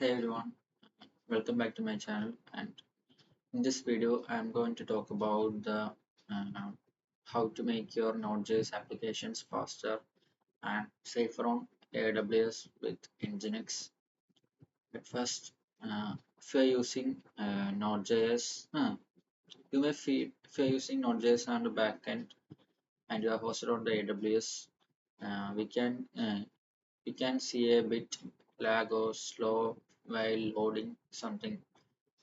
Hey everyone, welcome back to my channel. And in this video, I'm going to talk about the uh, how to make your Node.js applications faster and safer on AWS with NGINX. But first, if you're using Node.js, if you're using Node.js on the backend and you are hosted on the AWS, we can see a bit lag or slow while loading something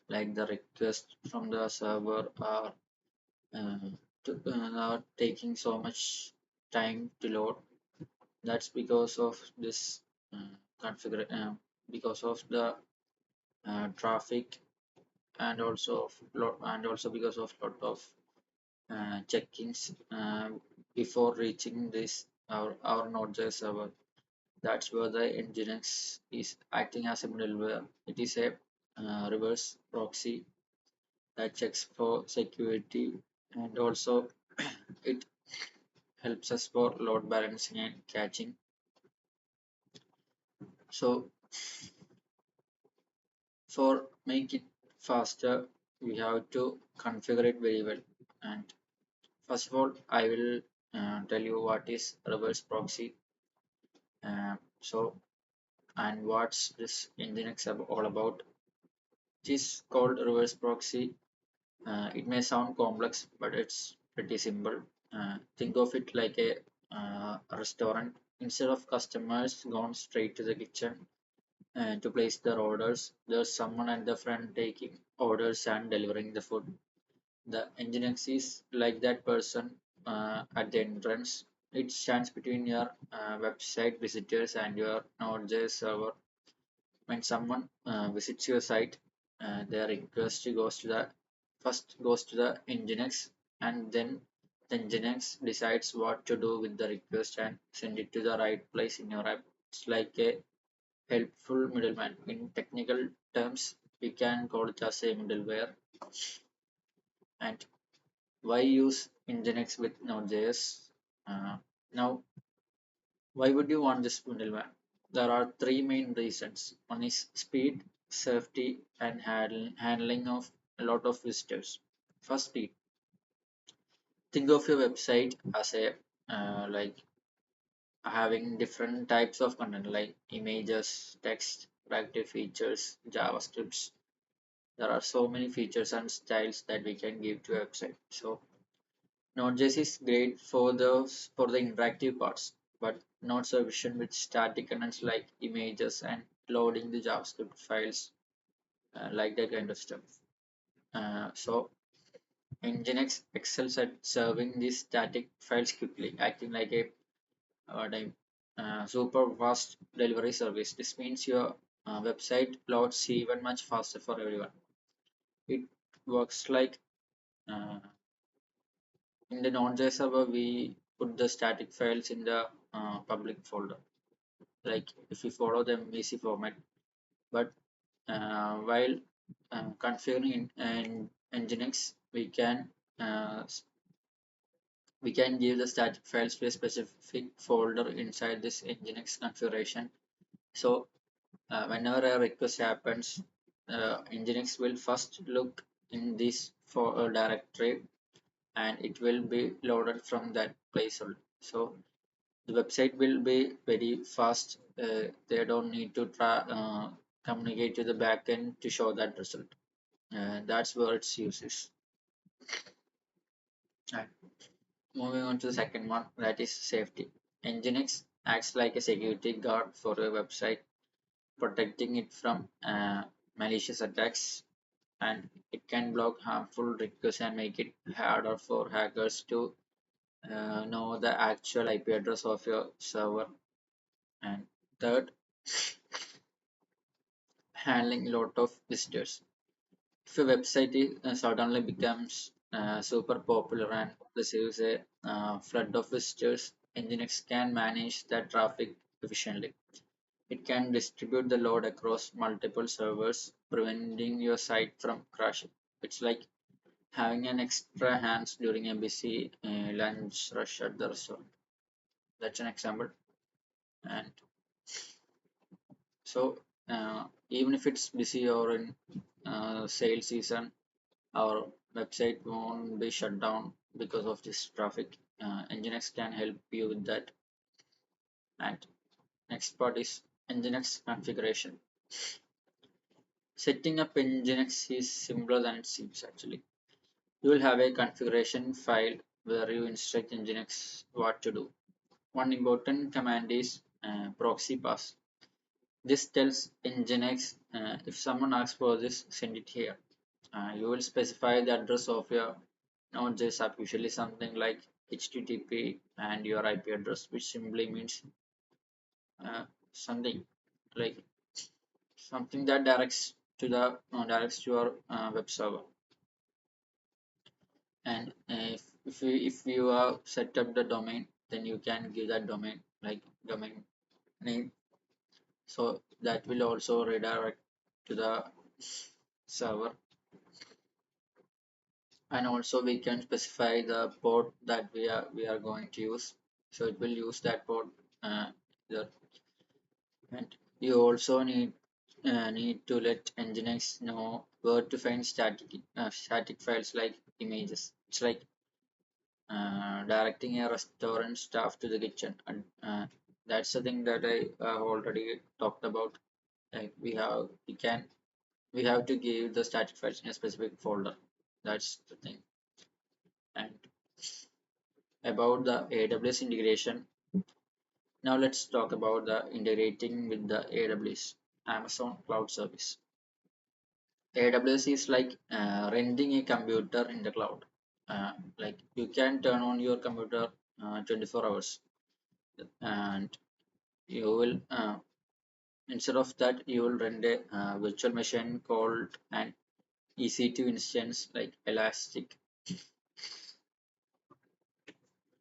like the request from the server uh, are taking so much time to load. That's because of this configure because of the traffic and also because of lot of check-ins before reaching this our Node.js server. That's where the Nginx is acting as a middleware. It is a reverse proxy that checks for security, and also it helps us for load balancing and caching. So for make it faster, we have to configure it very well. And first of all, I will tell you what is reverse proxy. So and what's this Nginx all about. It is called reverse proxy. It may sound complex, but it's pretty simple. Think of it like a restaurant. Instead of customers going straight to the kitchen to place their orders, there's someone at the front taking orders and delivering the food. The Nginx is like that person at the entrance. It stands between your website visitors and your Node.js server. When someone visits your site, their request goes to the Nginx, and then the Nginx decides what to do with the request and send it to the right place in your app. It's like a helpful middleman. In technical terms, we can call it as a middleware. And why use Nginx with Node.js? Now, why would you want this middleware? There are three main reasons. One is speed, safety, and handling of a lot of visitors. First, speed. Think of your website as a like having different types of content like images, text, interactive features, JavaScripts. There are so many features and styles that we can give to a website. So Node.js is great for the interactive parts, but not sufficient with static contents like images and loading the JavaScript files, like that kind of stuff. So Nginx excels at serving these static files quickly, acting like a super fast delivery service. This means your website loads even much faster for everyone. It works like uh, in the Node.js server, we put the static files in the public folder, like if we follow the MVC format. But while configuring in Nginx, uh, we can give the static files to a specific folder inside this Nginx configuration. So whenever a request happens, Nginx will first look in this for a directory, and it will be loaded from that place only. So the website will be very fast. They don't need to communicate to the backend to show that result. That's where its use is. Right. Moving on to the second one, that is safety. Nginx acts like a security guard for a website, protecting it from malicious attacks, and it can block harmful requests and make it harder for hackers to know the actual IP address of your server. And third, handling a lot of visitors. If a website suddenly becomes super popular and receives a flood of visitors, Nginx can manage that traffic efficiently. It can distribute the load across multiple servers, preventing your site from crashing. It's like having an extra hands during a busy lunch rush at the restaurant. That's an example. And so even if it's busy or in sale season, our website won't be shut down because of this traffic. Nginx can help you with that. And next part is Nginx configuration. Setting up Nginx is simpler than it seems actually. You will have a configuration file where you instruct Nginx what to do. One important command is proxy pass. This tells Nginx if someone asks for this, send it here. You will specify the address of your Node.js app, usually something like HTTP and your IP address, which simply means something like something that directs to your web server. And if you have set up the domain, then you can give that domain like domain name, so that will also redirect to the server. And also we can specify the port that we are going to use, so it will use that port there. And you also need to let Nginx know where to find static files like images. It's like directing a restaurant staff to the kitchen, and that's the thing that I already talked about. Like we have to give the static files in a specific folder. That's the thing. And about the AWS integration, now let's talk about the integrating with the AWS, Amazon Cloud Service. AWS is like renting a computer in the cloud. Like you can turn on your computer 24 hours, and you will instead of that you will rent a virtual machine called an EC2 instance, like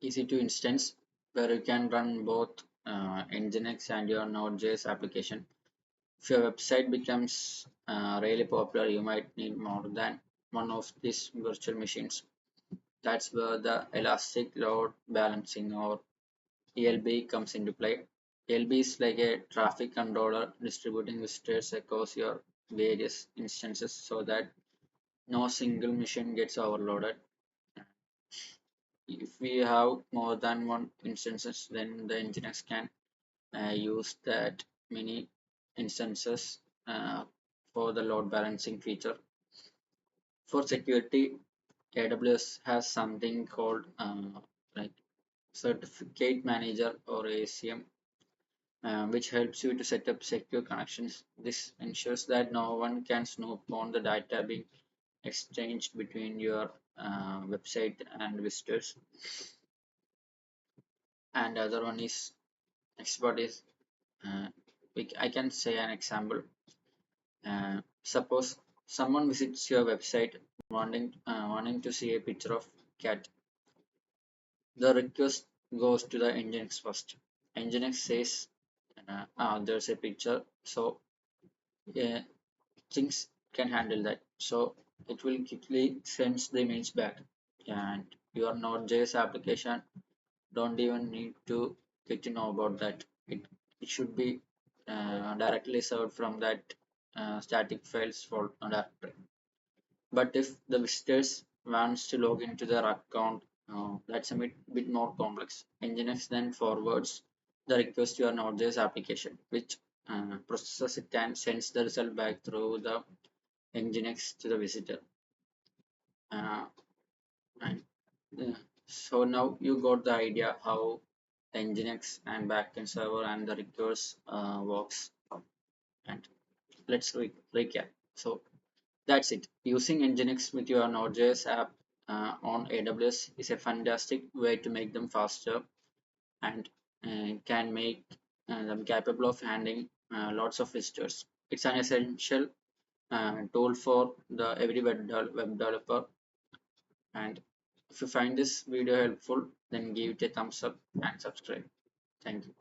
EC2 instance, where you can run both Nginx and your Node.js application. If your website becomes really popular, you might need more than one of these virtual machines. That's where the elastic load balancing, or ELB, comes into play. ELB is like a traffic controller distributing visitors across your various instances so that no single machine gets overloaded. If we have more than one instances, then the Nginx can use that many instances for the load balancing feature. For security, AWS has something called like Certificate Manager, or ACM, which helps you to set up secure connections. This ensures that no one can snoop on the data being exchanged between your website and visitors. And the other one is next part is I can say an example. Suppose someone visits your website wanting to see a picture of cat. The request goes to the Nginx first. Nginx says there's a picture, so yeah, things can handle that. So it will quickly sends the image back, and your Node.js application don't even need to get to know about that. It should be directly served from that static files folder directory. But if the visitors wants to log into their account, that's a bit more complex. Nginx then forwards the request to your Node.js application, which processes it and sends the result back through the Nginx to the visitor. Uh, and so now you got the idea how Nginx and backend server and the request works. And let's recap. So that's it. Using Nginx with your Node.js app on AWS is a fantastic way to make them faster, and can make them capable of handling lots of visitors. It's an essential tool for the every web developer. And if you find this video helpful, then give it a thumbs up and subscribe. Thank you.